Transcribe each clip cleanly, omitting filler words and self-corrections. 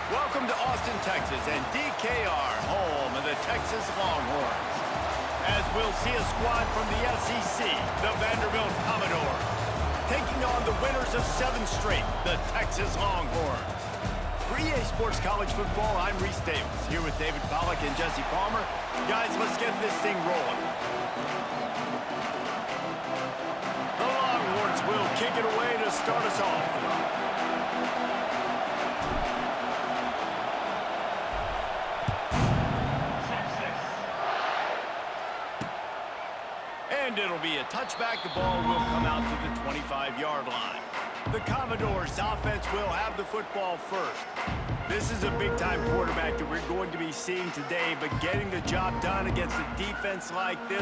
Welcome to Austin, Texas, and DKR, home of the Texas Longhorns. As we'll see a squad from the SEC, the Vanderbilt Commodores, taking on the winners of 7 straight, the Texas Longhorns. For EA Sports College Football, I'm Reese Davis, here with David Pollack and Jesse Palmer. Guys, let's get this thing rolling. The Longhorns will kick it away to start us off. And it'll be a touchback. The ball will come out to the 25-yard line. The Commodores' offense will have the football first. This is a big-time quarterback that we're going to be seeing today, but getting the job done against a defense like this,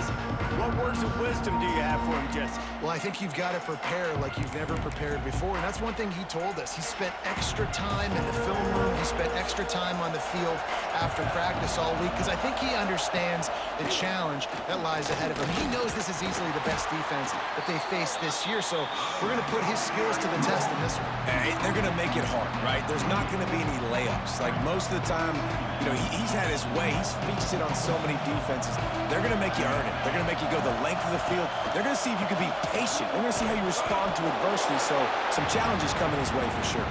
what words of wisdom do you have for him, Jesse? Well, I think you've got to prepare like you've never prepared before, and that's one thing he told us. He spent extra time in the film room. He spent extra time on the field after practice all week because I think he understands the challenge that lies ahead of him. He knows this is easily the best defense that they face this year, so we're going to put his skills to the test in this one. They're going to make it hard, right? There's not going to be any layups. Like most of the time, you know, he's had his way. He's feasted on so many defenses. They're going to make you earn it. They're going to make you go the length of the field. They're going to see if you can be patient. They're going to see how you respond to adversity. So some challenges coming his way for sure.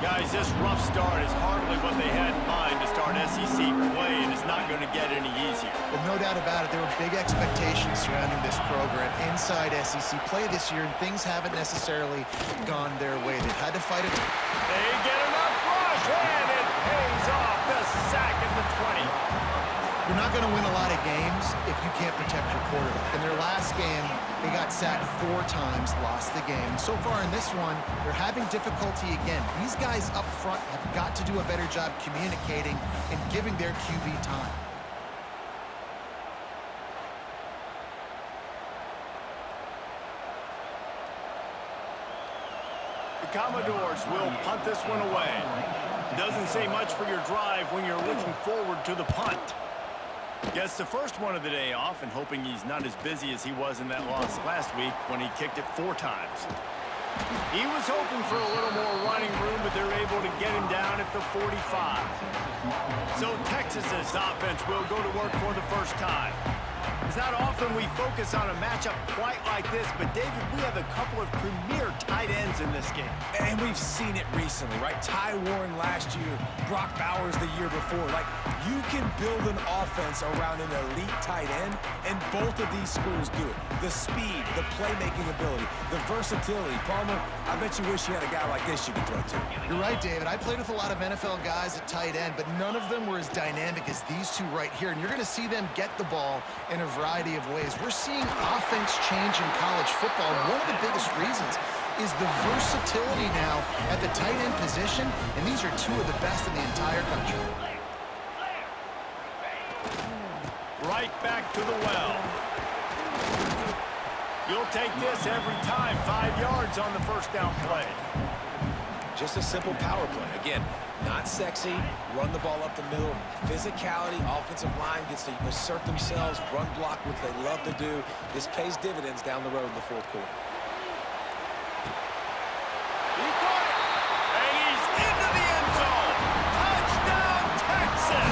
Guys, this rough start is hardly what they had in mind to start SEC play, and it's not going to get any easier. Well, no doubt about it. There were big expectations surrounding this program inside SEC play this year, and things haven't necessarily gone their way. They've had to fight it. They get enough rush, and it pays off. The sack at the 20. You're not going to win a lot of games if you can't protect your quarterback. In their last game, they got sacked 4 times, lost the game. So far in this one, they're having difficulty again. These guys up front have got to do a better job communicating and giving their QB time. The Commodores will punt this one away. Doesn't say much for your drive when you're looking forward to the punt. Gets the first one of the day off and hoping he's not as busy as he was in that loss last week when he kicked it 4 times. He was hoping for a little more running room, but they're able to get him down at the 45. So Texas's offense will go to work for the first time. It's not often we focus on a matchup quite like this, but David, we have a couple of premier tight ends in this game. And we've seen it recently, right? Ty Warren last year, Brock Bowers the year before. Like, you can build an offense around an elite tight end, and both of these schools do it. The speed, the playmaking ability, the versatility. Palmer, I bet you wish you had a guy like this you could throw to. You're right, David. I played with a lot of NFL guys at tight end, but none of them were as dynamic as these two right here. And you're going to see them get the ball in a variety of ways. We're seeing offense change in college football. One of the biggest reasons is the versatility now at the tight end position, and these are 2 of the best in the entire country. Right back to the well. You'll take this every time. 5 yards on the first down play. Just a simple power play. Again, not sexy, run the ball up the middle, physicality, offensive line gets to assert themselves, run block, which they love to do. This pays dividends down the road in the 4th quarter. He caught it, and he's into the end zone. Touchdown, Texas!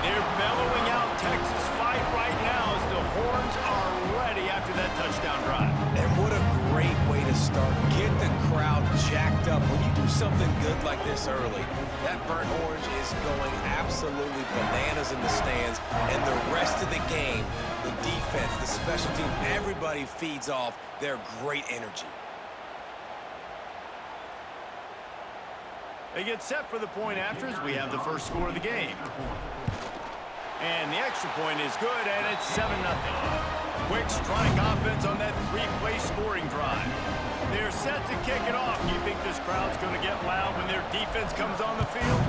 They're bellowing out Texas fight right now as the horns are ready after that touchdown drive. And what a great way to start. Get the crowd jacked up. When you do something good like this early, that burnt orange is going absolutely bananas in the stands. And the rest of the game, the defense, the special team, everybody feeds off their great energy. They get set for the point after as we have the first score of the game. And the extra point is good, and it's 7-0. Quick strike offense on that 3-play scoring drive. They're set to kick it off. Do you think this crowd's going to get loud when their defense comes on the field?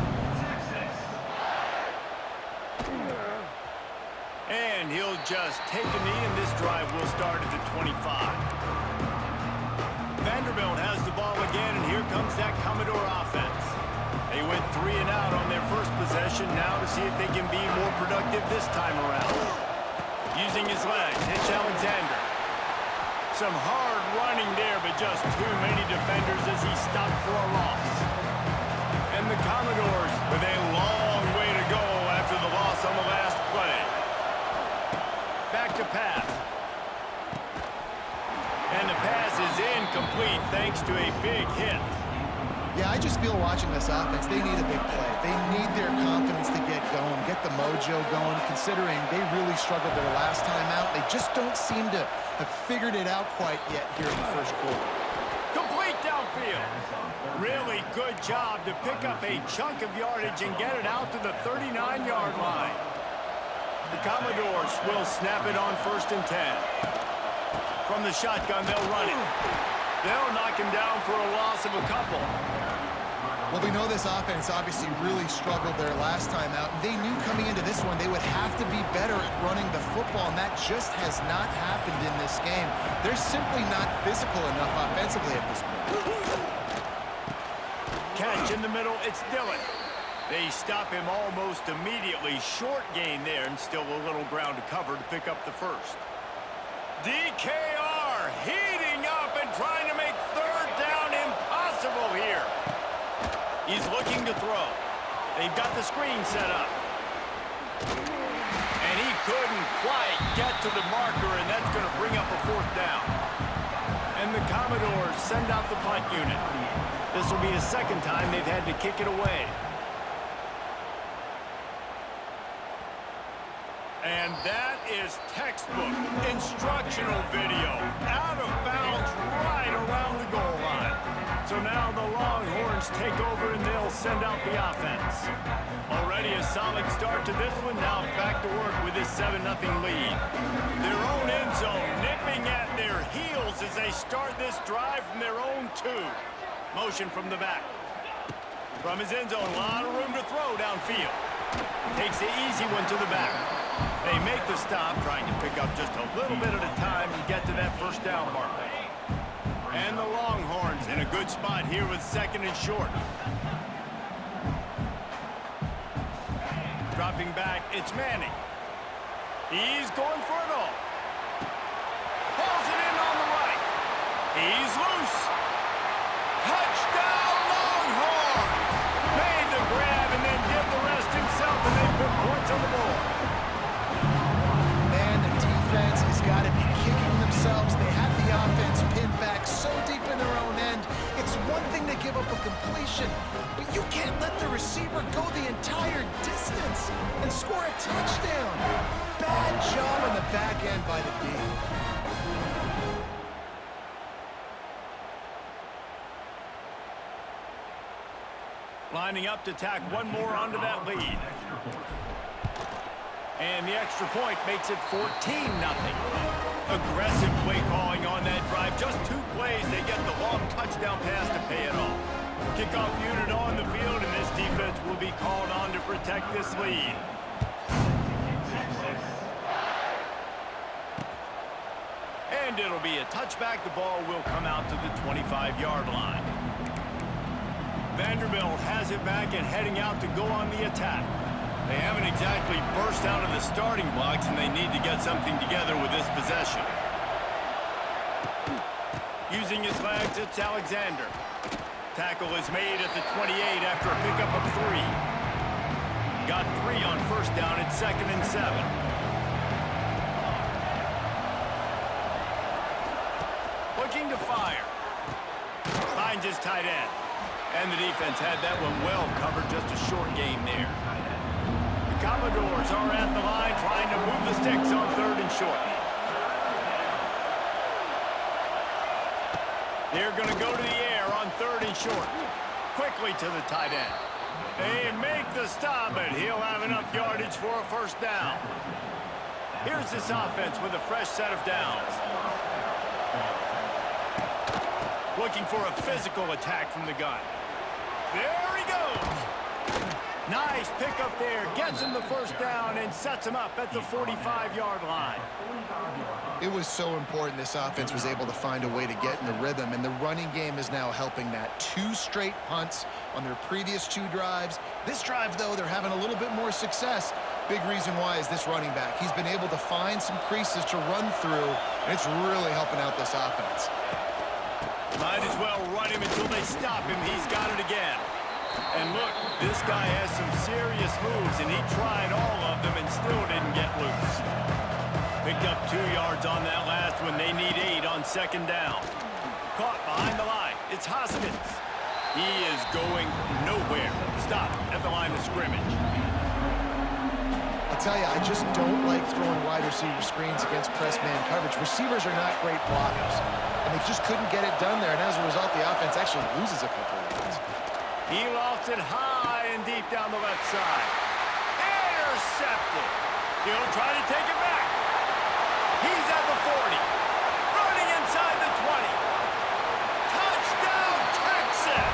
And he'll just take a knee, and this drive will start at the 25. Vanderbilt has the ball again, and here comes that Commodore offense. They went 3 and out on their first possession, now to see if they can be more productive this time around. Using his legs, Hitch Alexander. Some hard running there, but just too many defenders as he stopped for a loss. And And the Commodores with a long way to go after the loss on the last play. Back to pass. And the pass is incomplete thanks to a big hit. Yeah, I just feel watching this offense, they need a big play. They need their confidence to get going, get the mojo going, considering they really struggled their last time out. They just don't seem to have figured it out quite yet here in the first quarter. Complete downfield. Really good job to pick up a chunk of yardage and get it out to the 39-yard line. The Commodores will snap it on 1st and 10. From the shotgun, they'll run it. They'll knock him down for a loss of a couple. Well, we know this offense obviously really struggled their last time out. They knew coming into this one they would have to be better at running the football, and that just has not happened in this game. They're simply not physical enough offensively at this point. Catch in the middle, it's Dillon. They stop him almost immediately. Short gain there, and still a little ground to cover to pick up the first. DKR heating up and trying to make 3rd down impossible here. He's looking to throw. They've got the screen set up. And he couldn't quite get to the marker, and that's going to bring up a 4th down. And the Commodores send out the punt unit. This will be the 2nd time they've had to kick it away. And that is textbook instructional video. Out of bounds right around the goal line. So now the Longhorns take over and they'll send out the offense. Already a solid start to this one. Now back to work with this 7-0 lead. Their own end zone nipping at their heels as they start this drive from their own 2. Motion from the back. From his end zone, a lot of room to throw downfield. Takes the easy one to the back. They make the stop, trying to pick up just a little bit at a time to get to that 1st down marker. And the Longhorns in a good spot here with 2nd and short. Dropping back, it's Manning. He's going for it all. Pulls it in on the right. He's loose. Touchdown Longhorns! Made the grab and then did the rest himself, and they put points on the board. Defense has got to be kicking themselves. They have the offense pinned back so deep in their own end. It's one thing to give up a completion, but you can't let the receiver go the entire distance and score a touchdown. Bad job on the back end by the D. Lining up to tack one more onto that lead. And the extra point makes it 14-0. Aggressive play calling on that drive. Just 2 plays, they get the long touchdown pass to pay it off. Kickoff unit on the field, and this defense will be called on to protect this lead. And it'll be a touchback. The ball will come out to the 25-yard line. Vanderbilt has it back and heading out to go on the attack. They haven't exactly burst out of the starting blocks, and they need to get something together with this possession. Using his legs, it's Alexander. Tackle is made at the 28 after a pickup of 3. Got 3 on 1st down at 2nd and 7. Looking to fire. Finds his tight end. And the defense had that one well covered, just a short gain there. The Commodores are at the line trying to move the sticks on 3rd and short. They're going to go to the air on 3rd and short. Quickly to the tight end. They make the stop, but he'll have enough yardage for a 1st down. Here's this offense with a fresh set of downs. Looking for a physical attack from the gun. There he goes. Nice pickup there. Gets him the 1st down and sets him up at the 45-yard line. It was so important this offense was able to find a way to get in the rhythm, and the running game is now helping that. 2 straight punts on their previous 2 drives. This drive, though, they're having a little bit more success. Big reason why is this running back. He's been able to find some creases to run through, and it's really helping out this offense. Might as well run him until they stop him. He's got it again. And look, this guy has some serious moves, and he tried all of them and still didn't get loose. Picked up 2 yards on that last one. They need 8 on second down. Caught behind the line. It's Hoskins. He is going nowhere. Stop at the line of scrimmage. I'll tell you, I just don't like throwing wide receiver screens against press man coverage. Receivers are not great blockers, and they just couldn't get it done there. And as a result, the offense actually loses a couple of yards. He lofts it high and deep down the left side. Intercepted. He'll try to take it back. He's at the 40. Running inside the 20. Touchdown, Texas!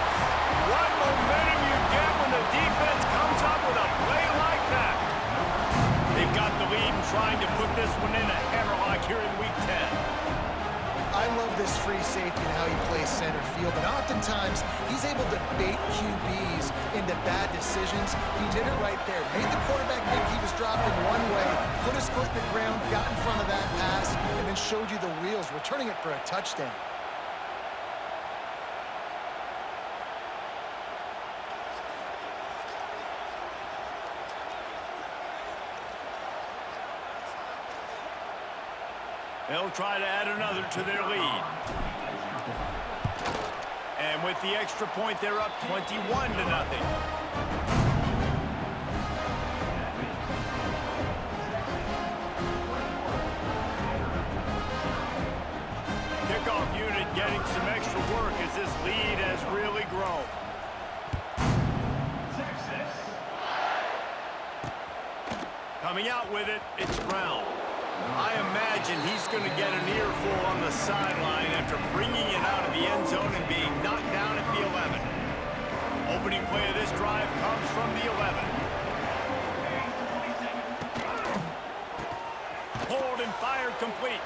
What momentum you get when the defense comes up with a play like that. They've got the lead and trying to put this one in a hammerlock here in Week 10. I love this free safety and how he plays center field, and oftentimes he's able to bait QBs into bad decisions. He did it right there. Made the quarterback think he was dropping one way, put his foot in the ground, got in front of that pass, and then showed you the wheels, returning it for a touchdown. They'll try to add another to their lead. And with the extra point, they're up 21-0. Kickoff unit getting some extra work as this lead has really grown. Coming out with it, it's Brown. I imagine he's going to get an earful on the sideline after bringing it out of the end zone and being knocked down at the 11. Opening play of this drive comes from the 11. Hold and fired complete.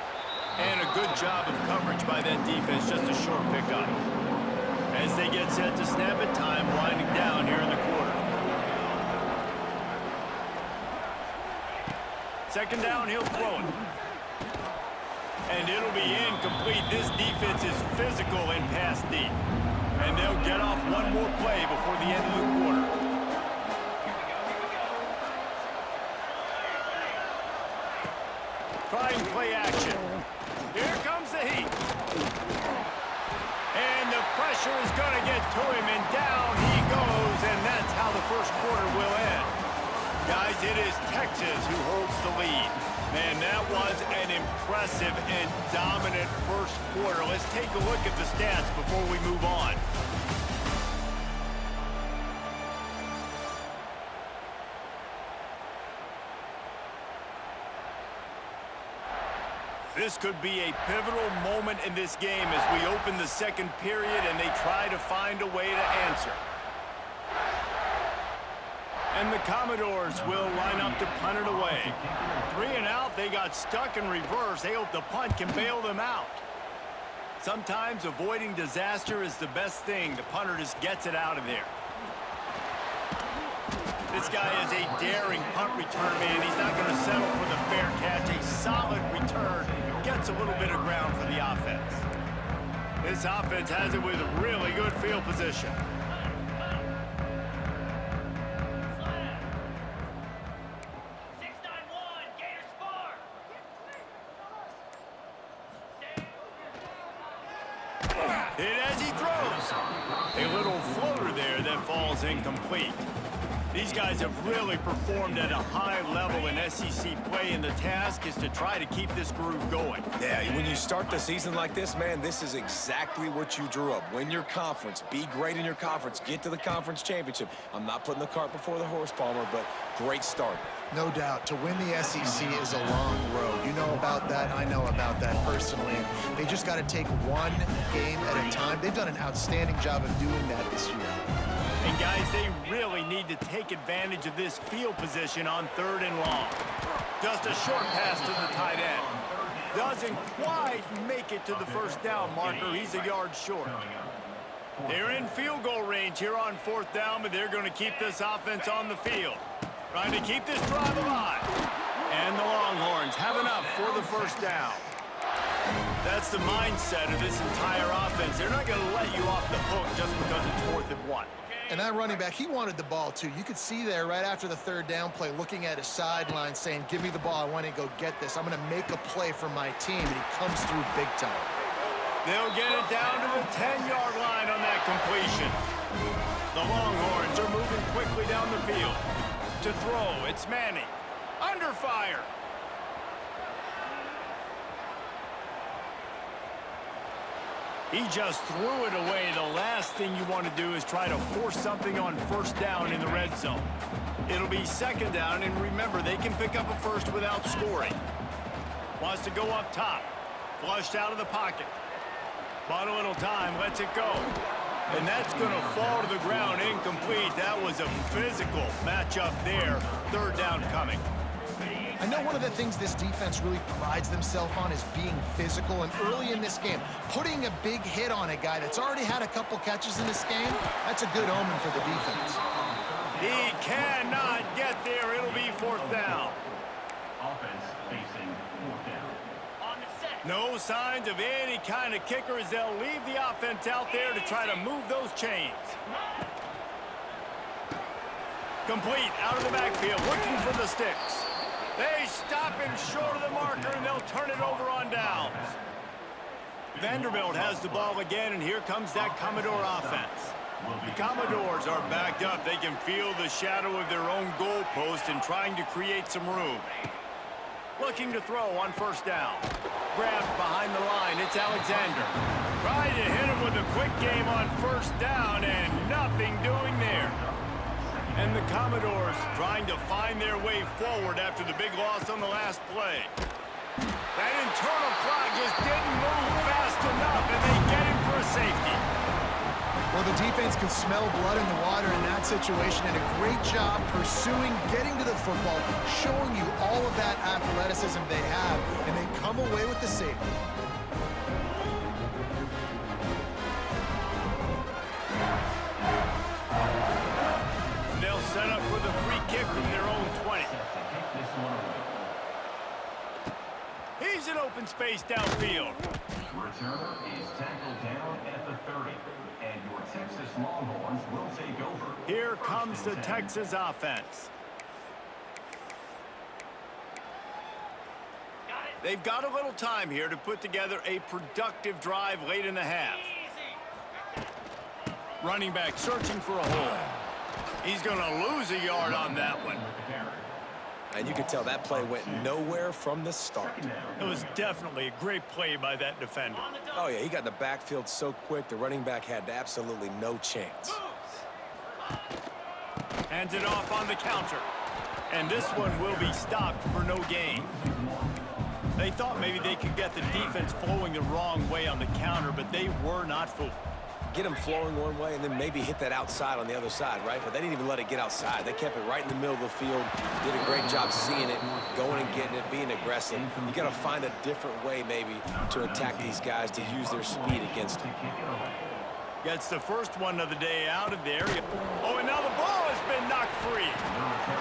And a good job of coverage by that defense, just a short pickup. As they get set to snap it, time winding down here in the quarter. Second down, he'll throw it. And it'll be incomplete. This defense is physical and pass deep. And they'll get off one more play before the end of the quarter. Trying play action. Here comes the heat. And the pressure is going to get to him, and down he goes, and that's how the first quarter will end. Guys, it is Texas who holds the lead. Man, that was an impressive and dominant first quarter. Let's take a look at the stats before we move on. This could be a pivotal moment in this game as we open the second period and they try to find a way to answer. And the Commodores will line up to punt it away. 3 and out, they got stuck in reverse. They hope the punt can bail them out. Sometimes avoiding disaster is the best thing. The punter just gets it out of there. This guy is a daring punt return man. He's not going to settle for the fair catch. A solid return gets a little bit of ground for the offense. This offense has it with really good field position. Hit as he throws. A little floater there that falls incomplete. These guys have really performed at a high level in SEC play, and the task is to try to keep this groove going. Yeah, when you start the season like this, man, this is exactly what you drew up. Win your conference. Be great in your conference. Get to the conference championship. I'm not putting the cart before the horse, Palmer, but great start. No doubt. To win the SEC is a long road. You know about that. I know about that personally. They just got to take one game at a time. They've done an outstanding job of doing that this year. And guys, they really need to take advantage of this field position on 3rd and long. Just a short pass to the tight end. Doesn't quite make it to the first down marker. He's a yard short. They're in field goal range here on 4th down, but they're going to keep this offense on the field. Trying to keep this drive alive. And the Longhorns have enough for the first down. That's the mindset of this entire offense. They're not going to let you off the hook just because it's 4th and 1. And that running back, he wanted the ball too. You could see there right after the third down play, looking at his sideline saying, give me the ball, I want to go get this. I'm going to make a play for my team, and he comes through big time. They'll get it down to the 10-yard line on that completion. The Longhorns are moving quickly down the field. To throw, it's Manning. Under fire. He just threw it away. The last thing you want to do is try to force something on first down in the red zone. It'll be second down, and remember, they can pick up a first without scoring. Wants to go up top. Flushed out of the pocket. Bought a little time, lets it go. And that's going to fall to the ground, incomplete. That was a physical matchup there. Third down coming. I know one of the things this defense really prides themselves on is being physical, and early in this game, putting a big hit on a guy that's already had a couple catches in this game, that's a good omen for the defense. He cannot get there. It'll be fourth down. Offense facing fourth down. On the set. No signs of any kind of kicker as they'll leave the offense out there to try to move those chains. Complete out of the backfield, looking for the sticks. They stop him short of the marker, and they'll turn it over on downs. Vanderbilt has the ball again, and here comes that Commodore offense. The Commodores are backed up. They can feel the shadow of their own goalpost and trying to create some room. Looking to throw on first down. Grabbed behind the line. It's Alexander. Trying to hit him with a quick game on first down, and nothing doing there. And the Commodores trying to find their way forward after the big loss on the last play. That internal clock just didn't move fast enough, and they get him for a safety. Well, the defense can smell blood in the water in that situation, and a great job pursuing, getting to the football, showing you all of that athleticism they have, and they come away with the safety. They'll set up with a free kick from their own 20. He's in open space downfield. Returner is tackled down at the 30. And your Texas Longhorns will take over. Here comes the Texas offense. They've got a little time here to put together a productive drive late in the half. Running back searching for a hole. He's going to lose a yard on that one. And you can tell that play went nowhere from the start. It was definitely a great play by that defender. Oh, yeah, he got in the backfield so quick, the running back had absolutely no chance. Hands it off on the counter. And this one will be stopped for no gain. They thought maybe they could get the defense flowing the wrong way on the counter, but they were not fooled. Get them flowing one way and then maybe hit that outside on the other side, right? But they didn't even let it get outside. They kept it right in the middle of the field, did a great job seeing it, going and getting it, being aggressive. You got to find a different way maybe to attack these guys, to use their speed against them. Gets the first one of the day out of there. Oh, and now the ball has been knocked free.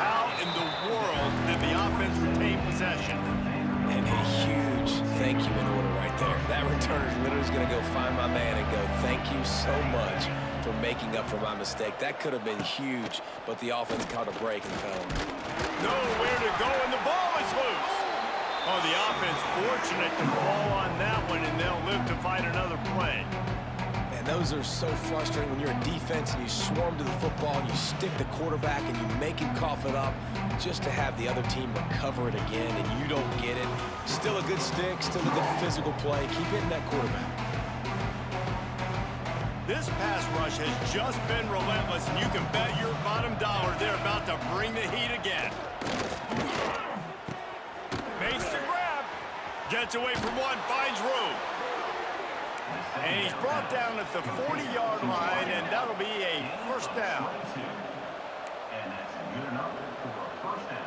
How in the world did the offense retain possession? And a huge thank you in order right there. That returner is literally going to go find my man and go, thank you so much for making up for my mistake. That could have been huge, but the offense caught a break and fell. Nowhere to go, and the ball is loose. Oh, the offense fortunate to fall on that one, and they'll live to fight another play. And those are so frustrating when you're a defense and you swarm to the football and you stick the quarterback and you make him cough it up just to have the other team recover it again and you don't get it. Still a good stick, still a good physical play. Keep hitting that quarterback. This pass rush has just been relentless, and you can bet your bottom dollar they're about to bring the heat again. Makes the grab. Gets away from one, finds room. And he's brought down at the 40-yard line, and that'll be a first down. And that's good enough for a first down.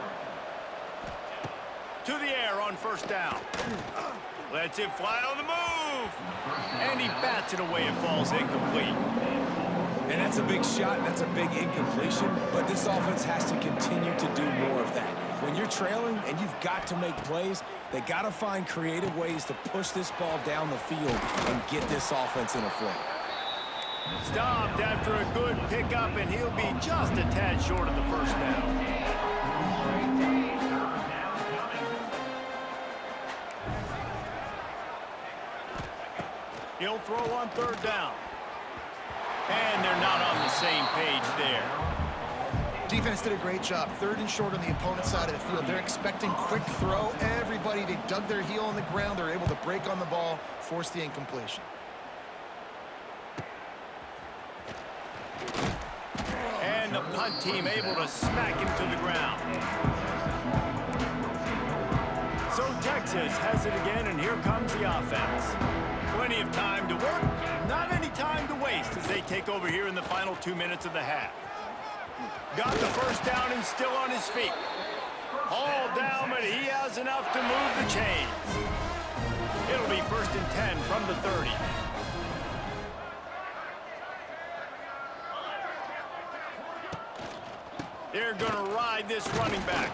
To the air on first down. Lets it fly on the move. And he bats it away. It falls incomplete. And that's a big shot, that's a big incompletion, but this offense has to continue to do more of that. When you're trailing and you've got to make plays, they got to find creative ways to push this ball down the field and get this offense in a flow. Stopped after a good pickup, and he'll be just a tad short of the first down. He'll throw on third down. And they're not on the same page there. Defense did a great job. Third and short on the opponent's side of the field. They're expecting quick throw. Everybody, they dug their heel on the ground. They're able to break on the ball, force the incompletion. And the punt team able to smack him to the ground. So Texas has it again, and here comes the offense. Plenty of time to work, not any time to waste as they take over here in the final 2 minutes of the half. Got the first down and still on his feet. All down, but he has enough to move the chains. It'll be 1st and 10 from the 30. They're going to ride this running back.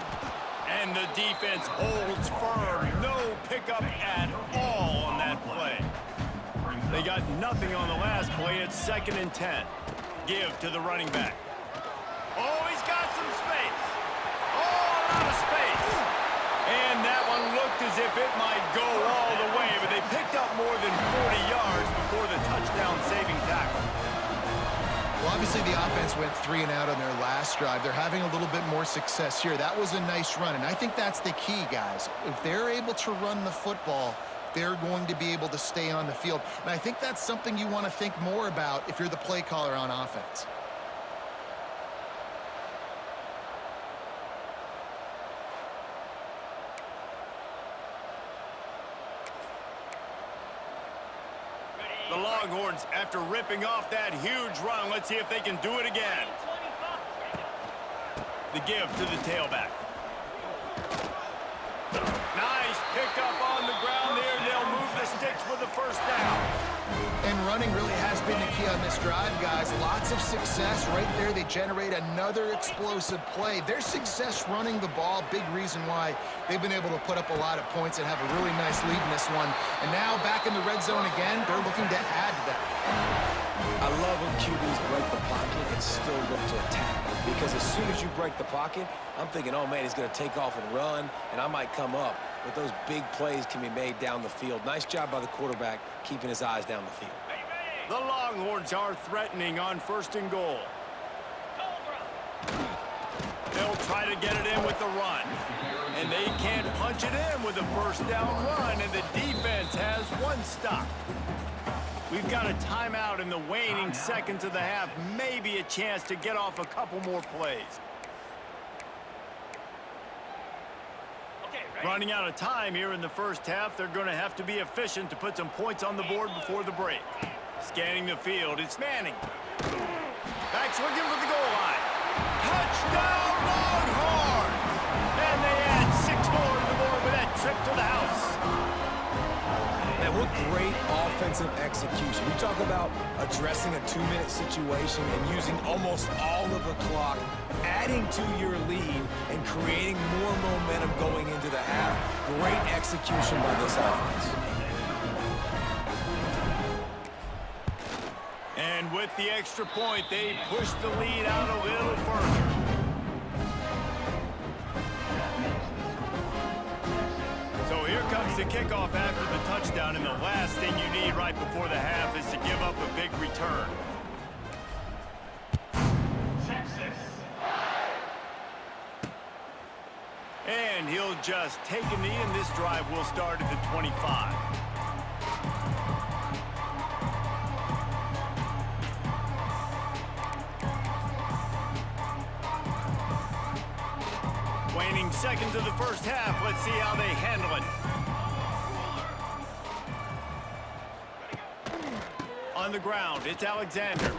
And the defense holds firm. No pickup at all on that play. They got nothing on the last play. It's 2nd and 10. Give to the running back. Oh, he's got some space. Oh, a lot of space. And that one looked as if it might go all the way, but they picked up more than 40 yards before the touchdown-saving tackle. Well, obviously the offense went 3 and out on their last drive. They're having a little bit more success here. That was a nice run, and I think that's the key, guys. If they're able to run the football, they're going to be able to stay on the field. And I think that's something you want to think more about if you're the play caller on offense. The Longhorns, after ripping off that huge run, let's see if they can do it again. The give to the tailback. Nice pickup on the ground there. They'll move the sticks for the first down. And running really has been the key on this drive, guys. Lots of success right there. They generate another explosive play. Their success running the ball, big reason why they've been able to put up a lot of points and have a really nice lead in this one. And now back in the red zone again, they're looking to add to that. I love when QBs break the pocket and still look to attack. Because as soon as you break the pocket, I'm thinking, oh, man, he's going to take off and run, and I might come up. But those big plays can be made down the field. Nice job by the quarterback keeping his eyes down the field. The Longhorns are threatening on 1st and goal. They'll try to get it in with the run. And they can't punch it in with a first down run, and the defense has one stop. We've got a timeout in the waning seconds of the half. Maybe a chance to get off a couple more plays. Running out of time here in the first half. They're going to have to be efficient to put some points on the board before the break. Scanning the field, it's Manning. Back swinging for the goal line. Touchdown Longhorns! And they add 6 more to the board with that trip to the house. Man, what great offensive execution. You talk about addressing a 2-minute situation and using almost all of the clock, adding to your lead and creating more momentum going into the half. Great execution by this offense. And with the extra point, they push the lead out a little further. So here comes the kickoff after the touchdown, and the last thing you need right before the half is to give up a big return. Texas. And he'll just take a knee, and this drive will start at the 25. Waning seconds of the first half. Let's see how they handle it. On the ground, it's Alexander.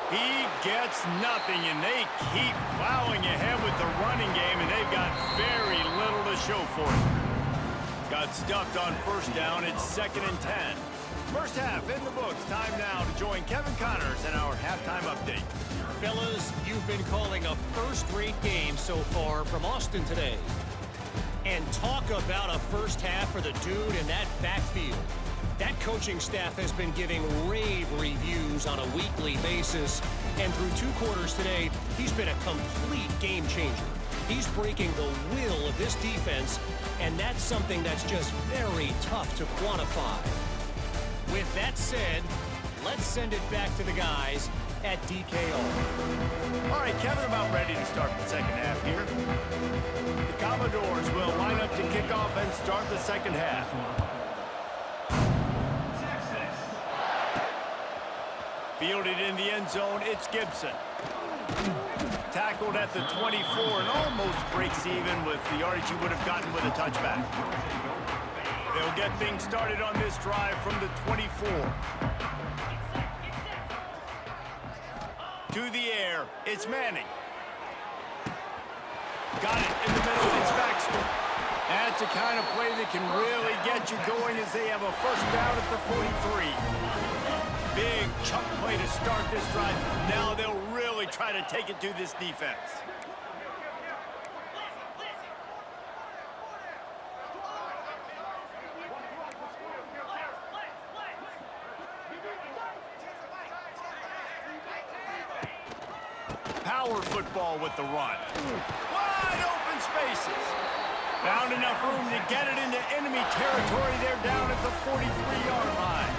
He gets nothing, and they keep plowing ahead with the running game, and they've got very little to show for it. Got stuffed on first down. It's 2nd and 10. First half in the books. Time now to join Kevin Connors in our halftime update. Fellas, you've been calling a first-rate game so far from Austin today. And talk about a first half for the dude in that backfield. That coaching staff has been giving rave reviews on a weekly basis, and through 2 quarters today, he's been a complete game changer. He's breaking the will of this defense, and that's something that's just very tough to quantify. With that said, let's send it back to the guys at DKO. All right, Kevin, about ready to start the second half here. The Commodores will line up to kick off and start the second half. Fielded in the end zone, it's Gibson. Tackled at the 24 and almost breaks even with the yardage he would have gotten with a touchback. They'll get things started on this drive from the 24. To the air, it's Manning. Got it in the middle, it's Baxter. That's the kind of play that can really get you going as they have a first down at the 43. Big chunk play to start this drive. Now they'll really try to take it to this defense. Power football with the run. Wide open spaces. Found enough room to get it into enemy territory. They're down at the 43-yard line.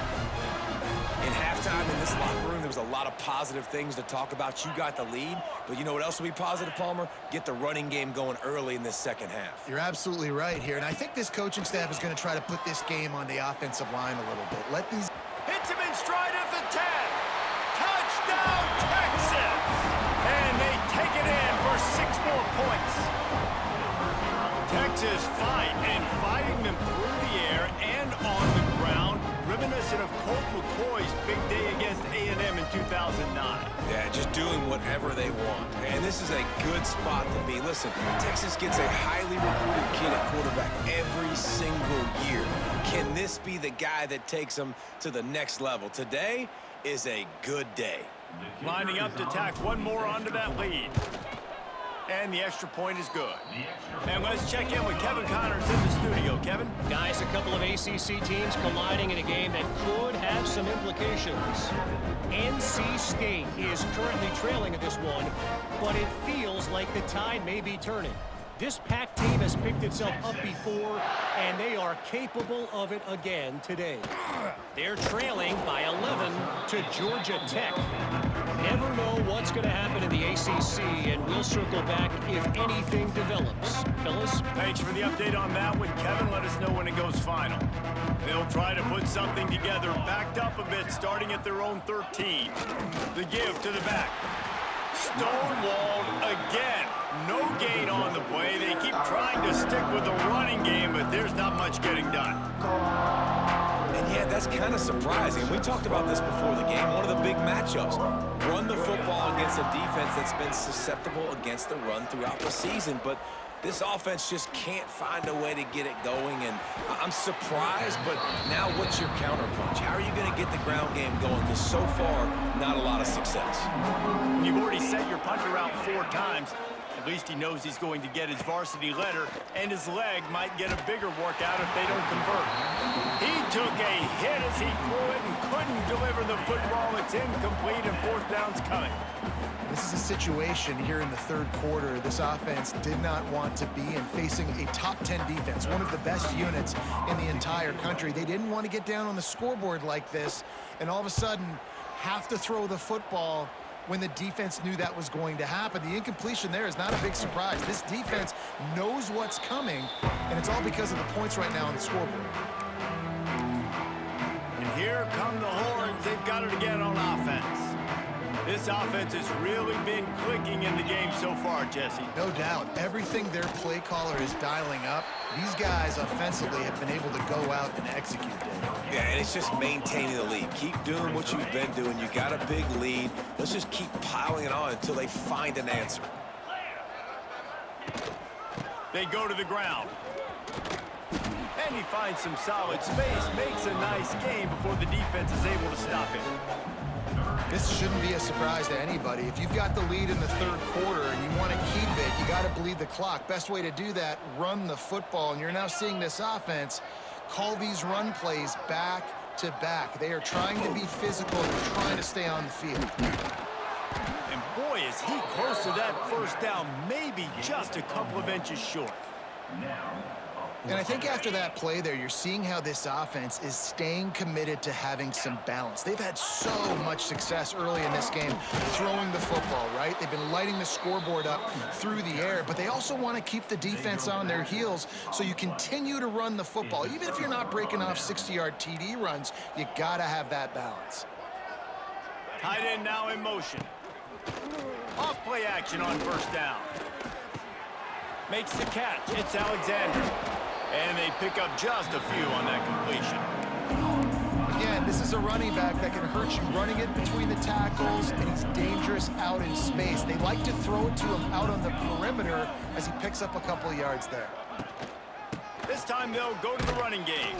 In halftime in this locker room, there was a lot of positive things to talk about. You got the lead, but you know what else will be positive, Palmer? Get the running game going early in this second half. You're absolutely right here, and I think this coaching staff is going to try to put this game on the offensive line a little bit. Let these... Hits him in stride at the 10. Touchdown, Texas! And they take it in for 6 more points. Texas fighting them through the air and on the ground, reminiscent of Colt McCoy's big day against A&M in 2009. Yeah, just doing whatever they want. And this is a good spot to be. Listen, Texas gets a highly recruited kid at quarterback every single year. Can this be the guy that takes them to the next level? Today is a good day. Lining up to tack one more onto that lead. And the extra point is good. And let's check in with Kevin Connors in the studio. Kevin? Guys, a couple of ACC teams colliding in a game that could have some implications. NC State is currently trailing in this one, but it feels like the tide may be turning. This Pac team has picked itself up before, and they are capable of it again today. They're trailing by 11 to Georgia Tech. Never know what's going to happen in the ACC, and we'll circle back if anything develops. Fellas? Thanks for the update on that one, Kevin. Let us know when it goes final. They'll try to put something together, backed up a bit, starting at their own 13. The give to the back. Stonewalled again. No gain on the play. They keep trying to stick with the running game, but there's not much getting done. And yeah, that's kind of surprising. We talked about this before the game. One of the big matchups. Run the football against a defense that's been susceptible against the run throughout the season. But this offense just can't find a way to get it going. And I'm surprised, but now what's your counterpunch? How are you going to get the ground game going? Because so far, not a lot of success. You've already sent your punter out 4 times. At least he knows he's going to get his varsity letter, and his leg might get a bigger workout if they don't convert. He took a hit as he threw it and couldn't deliver the football. It's incomplete, and 4th down's coming. This is a situation here in the 3rd quarter this offense did not want to be in, facing a top 10 defense, one of the best units in the entire country. They didn't want to get down on the scoreboard like this and all of a sudden have to throw the football when the defense knew that was going to happen. The incompletion there is not a big surprise. This defense knows what's coming, and it's all because of the points right now on the scoreboard. And here come the horns. They've got it again on offense. This offense has really been clicking in the game so far, Jesse. No doubt. Everything their play caller is dialing up, these guys offensively have been able to go out and execute it. Yeah, and it's just maintaining the lead. Keep doing what you've been doing. You got a big lead. Let's just keep piling it on until they find an answer. They go to the ground. And he finds some solid space, makes a nice game before the defense is able to stop him. This shouldn't be a surprise to anybody. If you've got the lead in the 3rd quarter and you want to keep it, you got to bleed the clock. Best way to do that, run the football. And you're now seeing this offense call these run plays back back-to-back. They are trying to be physical and trying to stay on the field. And boy, is he close to that first down, maybe just a couple of inches short. And I think after that play there, you're seeing how this offense is staying committed to having some balance. They've had so much success early in this game throwing the football, right? They've been lighting the scoreboard up through the air, but they also want to keep the defense on their heels, so you continue to run the football. Even if you're not breaking off 60-yard TD runs, you got to have that balance. Tight end now in motion. Off play action on first down. Makes the catch. It's Alexander. And they pick up just a few on that completion. Again, this is a running back that can hurt you running it between the tackles, and he's dangerous out in space. They like to throw it to him out on the perimeter as he picks up a couple of yards there. This time they'll go to the running game.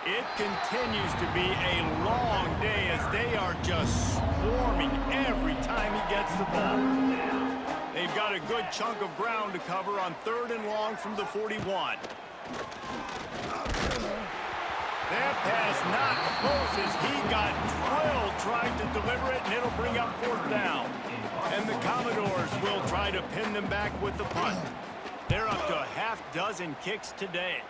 It continues to be a long day as they are just swarming every time he gets the ball. They've got a good chunk of ground to cover on 3rd and long from the 41. That pass not close as he got drilled trying to deliver it, and it'll bring up 4th down. And the Commodores will try to pin them back with the punt. They're up to a half dozen kicks today.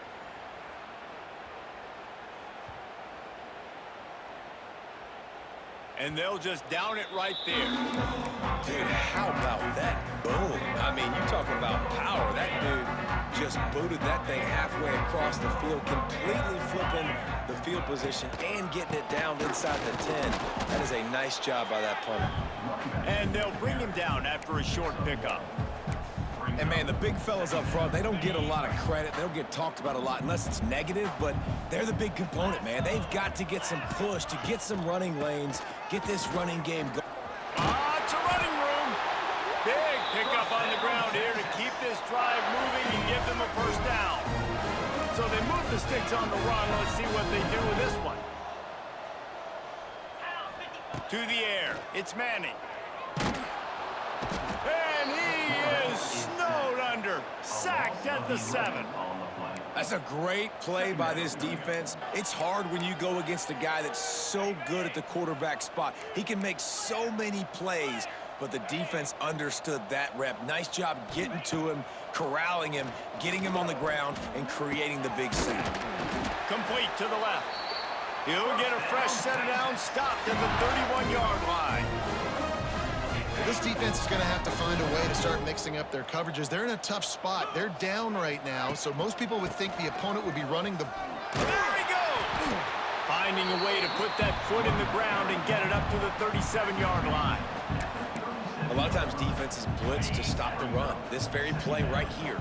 And they'll just down it right there. Dude, how about that boom? I mean, you talking about power. That dude just booted that thing halfway across the field, completely flipping the field position and getting it down inside the 10. That is a nice job by that punter. And they'll bring him down after a short pickup. And, man, the big fellas up front, they don't get a lot of credit. They don't get talked about a lot unless it's negative, but they're the big component, man. They've got to get some push, to get some running lanes, get this running game going. It's a running room. Big pickup on the ground here to keep this drive moving and give them a first down. So they move the sticks on the run. Let's see what they do with this one. To the air. It's Manning. And he is snowed under. Sacked at the 7. That's a great play by this defense. It's hard when you go against a guy that's so good at the quarterback spot. He can make so many plays, but the defense understood that rep. Nice job getting to him, corralling him, getting him on the ground, and creating the big sack. Complete to the left. He'll get a fresh set of downs, stopped at the 31-yard line. This defense is going to have to find a way to start mixing up their coverages. They're in a tough spot. They're down right now, so most people would think the opponent would be running the... There he goes! Finding a way to put that foot in the ground and get it up to the 37-yard line. A lot of times defenses blitz to stop the run. This very play right here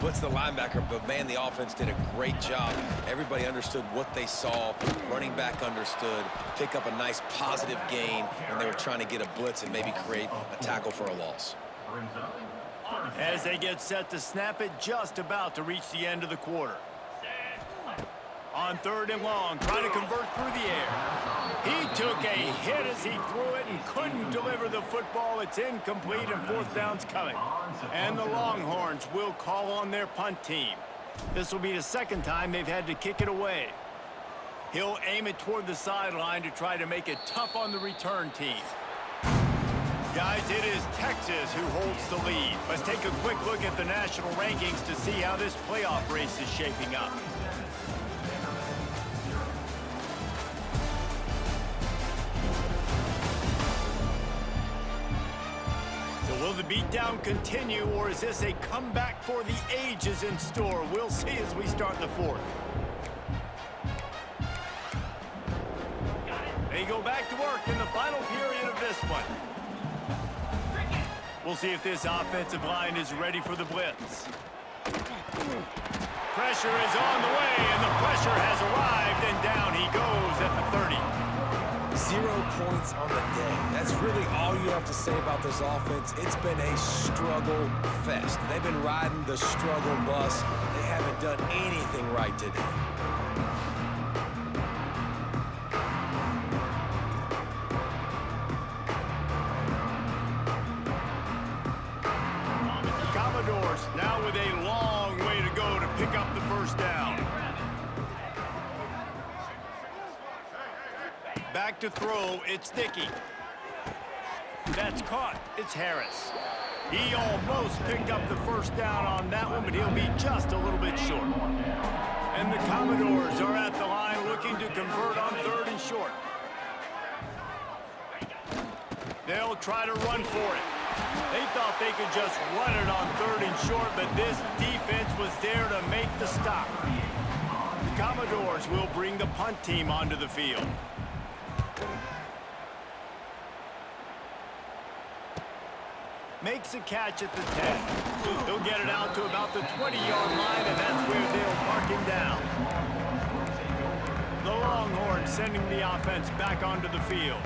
blitz the linebacker, but man, the offense did a great job. Everybody understood what they saw. Running back understood. Pick up a nice positive gain, and they were trying to get a blitz and maybe create a tackle for a loss. As they get set to snap it, just about to reach the end of the quarter. On 3rd and long, trying to convert through the air. He took a hit as he threw it and couldn't deliver the football. It's incomplete and 4th down's coming. And the Longhorns will call on their punt team. This will be the 2nd time they've had to kick it away. He'll aim it toward the sideline to try to make it tough on the return team. Guys, it is Texas who holds the lead. Let's take a quick look at the national rankings to see how this playoff race is shaping up. Will the beatdown continue, or is this a comeback for the ages in store? We'll see as we start the 4th. They go back to work in the final period of this one. We'll see if this offensive line is ready for the blitz. Pressure is on the way, and the pressure has arrived, and down he goes at the 30. 0 points on the day. That's really all you have to say about this offense. It's been a struggle fest. They've been riding the struggle bus. They haven't done anything right today. The Commodores now with a long way to go to pick up the first down. Back to throw, it's Dickey. That's caught, it's Harris. He almost picked up the first down on that one, but he'll be just a little bit short. And the Commodores are at the line looking to convert on 3rd and short. They'll try to run for it. They thought they could just run it on 3rd and short, but this defense was there to make the stop. The Commodores will bring the punt team onto the field. Makes a catch at the 10. He'll get it out to about the 20-yard line, and that's where they'll mark him down. The Longhorns sending the offense back onto the field.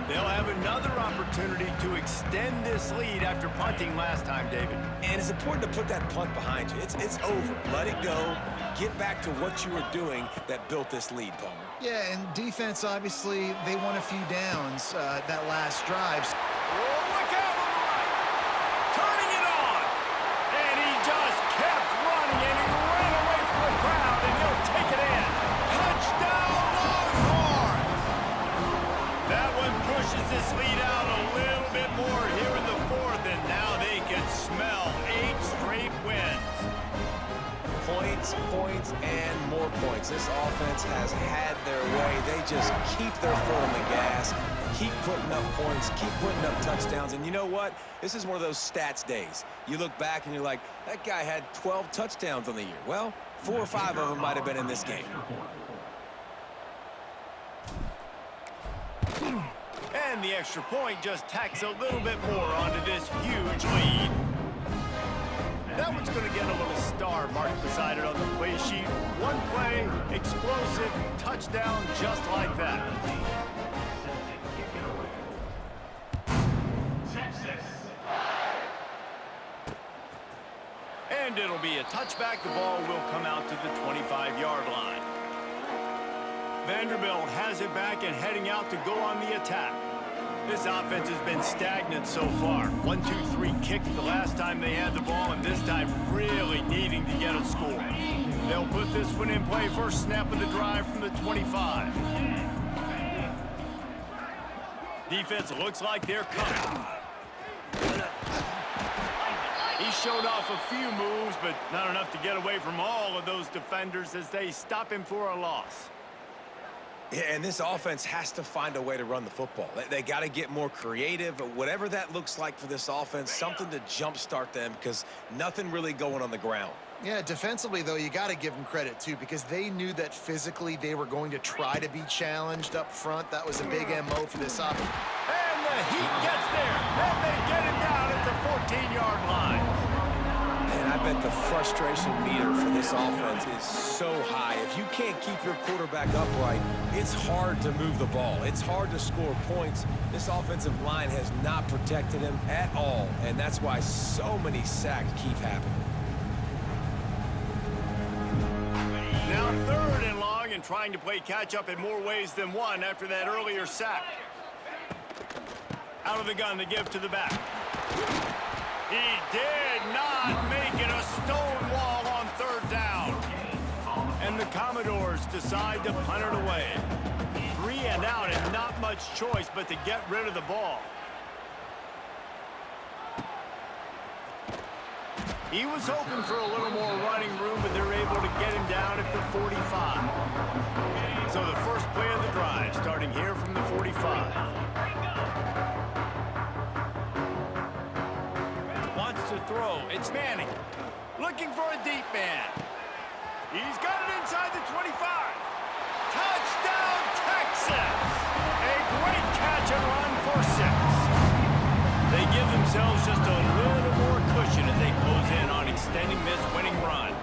They'll have another opportunity to extend this lead after punting last time, David. And it's important to put that punt behind you. It's over. Let it go. Get back to what you were doing that built this lead, Palmer. Yeah, and defense, obviously, they won a few downs that last drive. Look out on the right. Turning it on. And he just kept running, and he ran away from the crowd, and he'll take it in. Touchdown, Longhorns! That one pushes this lead out a little bit more here in the 4th, and now they can smell 8 straight wins. Points, points, and more points. This offense has had their way. They just keep their foot on the gas, keep putting up points, keep putting up touchdowns. And you know what? This is one of those stats days. You look back and you're like, that guy had 12 touchdowns on the year. Well, 4 or 5 of them might have been in this game. And the extra point just tacks a little bit more onto this huge lead. That one's going to get a little star marked beside it on the play sheet. One play, explosive, touchdown, just like that. And it'll be a touchback. The ball will come out to the 25-yard line. Vanderbilt has it back and heading out to go on the attack. This offense has been stagnant so far. 1-2-3 kick the last time they had the ball, and this time really needing to get a score. They'll put this one in play. First snap of the drive from the 25. Defense looks like they're coming. He showed off a few moves, but not enough to get away from all of those defenders as they stop him for a loss. Yeah, and this offense has to find a way to run the football. They got to get more creative, whatever that looks like for this offense, something to jumpstart them because nothing really going on the ground. Yeah, defensively, though, you got to give them credit, too, because they knew that physically they were going to try to be challenged up front. That was a big MO for this offense. And the Heat gets there, and they get him down at the 14-yard line. And I bet the frustration meter for this offense is so high. If you can't keep your quarterback upright, it's hard to move the ball. It's hard to score points. This offensive line has not protected him at all, and that's why so many sacks keep happening. Now 3rd and long and trying to play catch-up in more ways than one after that earlier sack. Out of the gun to give to the back. He did not make it a stone wall on 3rd down. And the Commodores decide to punt it away. 3 and out and not much choice but to get rid of the ball. He was hoping for a little more running room, but they're able to get him down at the 45. So the first play of the drive starting here from the 45. To throw. It's Manning. Looking for a deep man. He's got it inside the 25. Touchdown, Texas! A great catch and run for 6. They give themselves just a little more cushion as they close in on extending this winning run.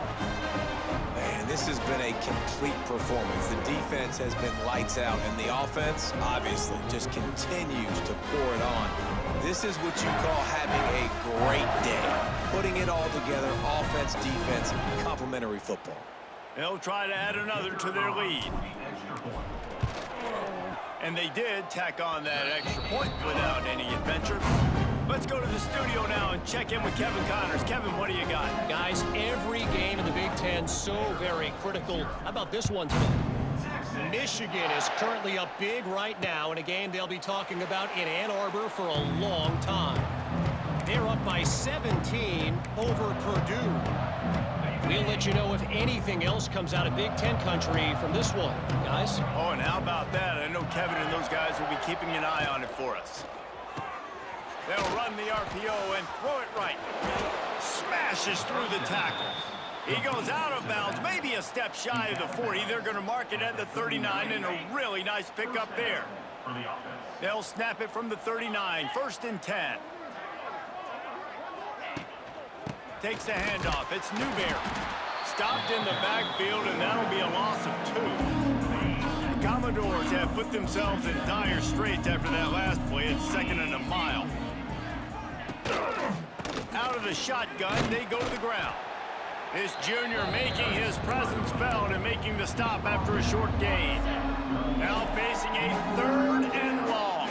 Man, this has been a complete performance. The defense has been lights out, and the offense, obviously, just continues to pour it on. This is what you call having a great day. Putting it all together, offense, defense, complementary football. They'll try to add another to their lead. And they did tack on that extra point without any adventure. Let's go to the studio now and check in with Kevin Connors. Kevin, what do you got? Guys, every game in the Big Ten so very critical. How about this one today? Michigan is currently up big right now in a game they'll be talking about in Ann Arbor for a long time. They're up by 17 over Purdue. We'll let you know if anything else comes out of Big Ten country from this one, guys. Oh, and how about that? I know Kevin and those guys will be keeping an eye on it for us. They'll run the RPO and throw it right. Smashes through the tackle. He goes out of bounds, maybe a step shy of the 40. They're going to mark it at the 39, and a really nice pickup there. They'll snap it from the 39, 1st and 10. Takes the handoff. It's Newberry. Stopped in the backfield, and that'll be a loss of 2. The Commodores have put themselves in dire straits after that last play. It's 2nd and a mile. Out of the shotgun, they go to the ground. This junior making his presence felt and making the stop after a short gain. Now facing a 3rd and long.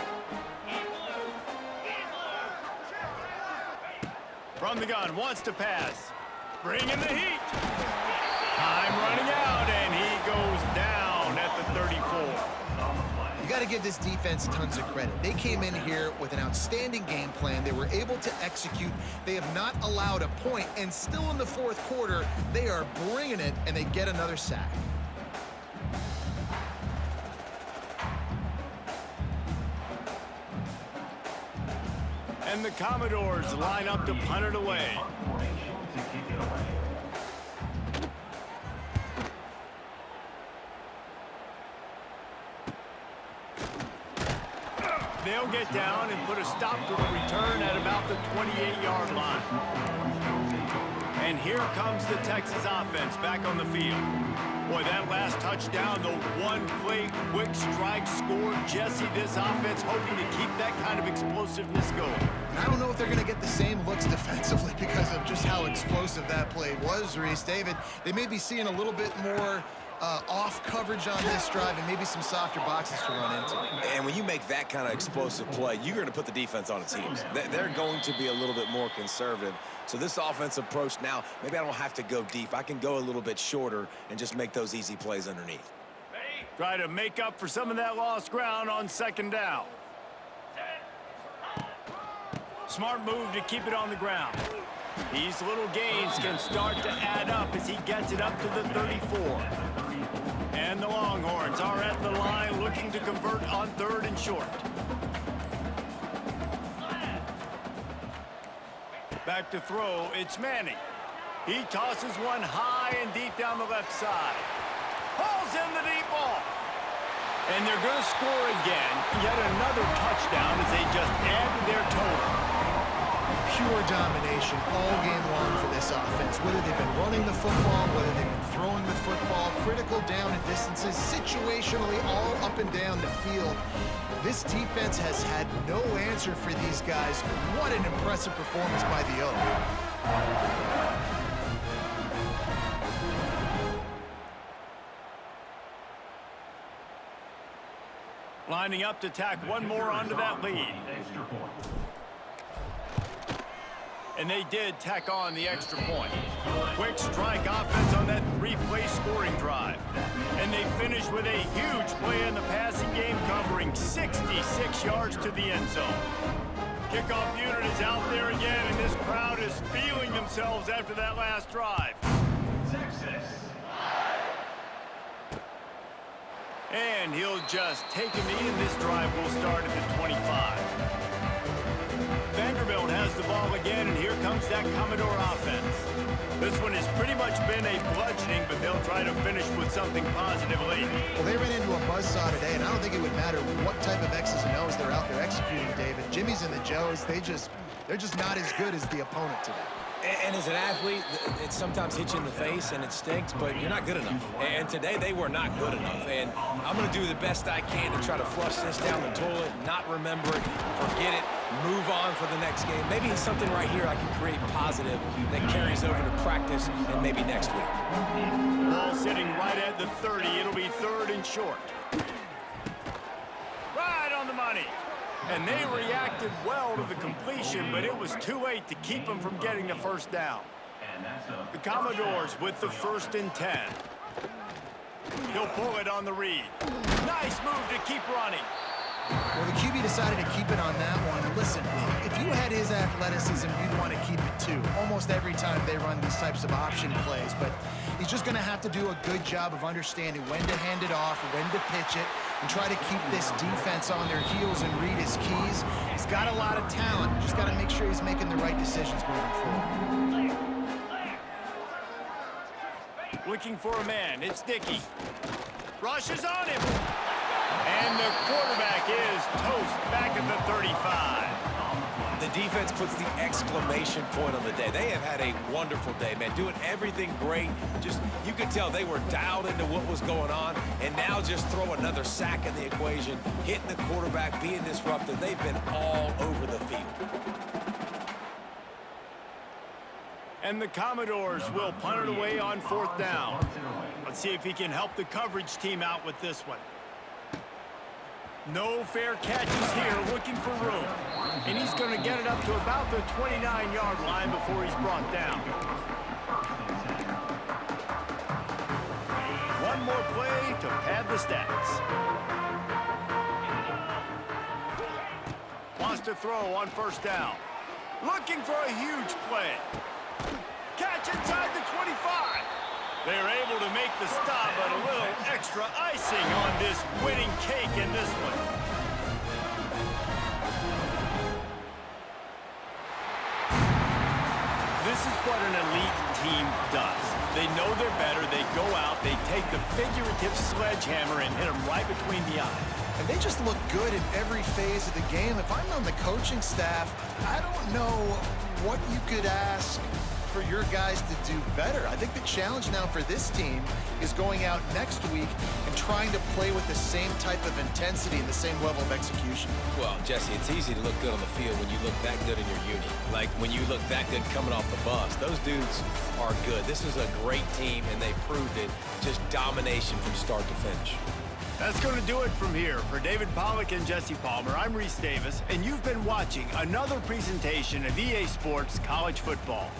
From the gun, wants to pass. Bringing the heat. Time running out, and he goes down at the 34. You got to give this defense tons of credit. They came in here with an outstanding game plan. They were able to execute. They have not allowed a point, and still in the 4th quarter, they are bringing it, and they get another sack. And the Commodores line up to punt it away. They'll get down and put a stop to the return at about the 28-yard line. And here comes the Texas offense back on the field. Boy, that last touchdown, the one-play quick strike score. Jesse, this offense hoping to keep that kind of explosiveness going. And I don't know if they're going to get the same looks defensively because of just how explosive that play was, Reese. David, they may be seeing a little bit more off coverage on this drive and maybe some softer boxes to run into. And when you make that kind of explosive play, you're going to put the defense on its heels. They're going to be a little bit more conservative. So this offense approach now, maybe I don't have to go deep. I can go a little bit shorter and just make those easy plays underneath. Try to make up for some of that lost ground on 2nd down. Smart move to keep it on the ground. These little gains can start to add up as he gets it up to the 34. And the Longhorns are at the line looking to convert on 3rd and short. Back to throw, it's Manning. He tosses one high and deep down the left side. Hauls in the deep ball. And they're going to score again. Yet another touchdown as they just add to their total. Pure domination all game long for this offense. Whether they've been running the football, whether they've been throwing the football, critical down and distances, situationally all up and down the field. This defense has had no answer for these guys. What an impressive performance by the O. Lining up to tack one more onto that lead. And they did tack on the extra point. Quick strike offense on that 3-play scoring drive. And they finish with a huge play in the passing game, covering 66 yards to the end zone. Kickoff unit is out there again, and this crowd is feeling themselves after that last drive. Texas. And he'll just take a knee, and this drive will start at the 25. Vanderbilt has the ball again, and here comes that Commodore offense. This one has pretty much been a bludgeoning, but they'll try to finish with something positive late. Well, they ran into a buzzsaw today, and I don't think it would matter what type of X's and O's they're out there executing, David. Jimmy's and the Joes, they're just not as good as the opponent today. And as an athlete, it sometimes hits you in the face and it stinks, but you're not good enough. And today they were not good enough. And I'm going to do the best I can to try to flush this down the toilet, not remember it, forget it, move on for the next game. Maybe it's something right here I can create positive that carries over to practice and maybe next week. Ball sitting right at the 30. It'll be 3rd and short. Right on the money. And they reacted well to the completion, but it was too late to keep them from getting the first down. The Commodores with the 1st and 10. He'll pull it on the read. Nice move to keep running. Well, the QB decided to keep it on that one. And listen, if you had his athleticism, you'd want to keep it too. Almost every time they run these types of option plays. But he's just going to have to do a good job of understanding when to hand it off, when to pitch it, and try to keep this defense on their heels and read his keys. He's got a lot of talent. Just got to make sure he's making the right decisions moving forward. Looking for a man. It's Dickey. Rushes on him. And the quarterback is toast back at the 35. The defense puts the exclamation point on the day. They have had a wonderful day, man, doing everything great. Just, you could tell they were dialed into what was going on, and now just throw another sack in the equation, hitting the quarterback, being disruptive. They've been all over the field. And the Commodores will punt it away on 4th down. Let's see if he can help the coverage team out with this one. No fair catches here, looking for room. And he's going to get it up to about the 29-yard line before he's brought down. One more play to pad the stats. Wants to throw on 1st down. Looking for a huge play. Catch inside the 25. They're able to make the stop, but a little extra icing on this winning cake in this one. This is what an elite team does. They know they're better. They go out, they take the figurative sledgehammer and hit them right between the eyes. And they just look good in every phase of the game. If I'm on the coaching staff, I don't know what you could ask for your guys to do better. I think the challenge now for this team is going out next week and trying to play with the same type of intensity and the same level of execution. Well, Jesse, it's easy to look good on the field when you look that good in your uni. Like when you look that good coming off the bus. Those dudes are good. This is a great team, and they proved it. Just domination from start to finish. That's going to do it from here. For David Pollack and Jesse Palmer, I'm Reese Davis, and you've been watching another presentation of EA Sports College Football.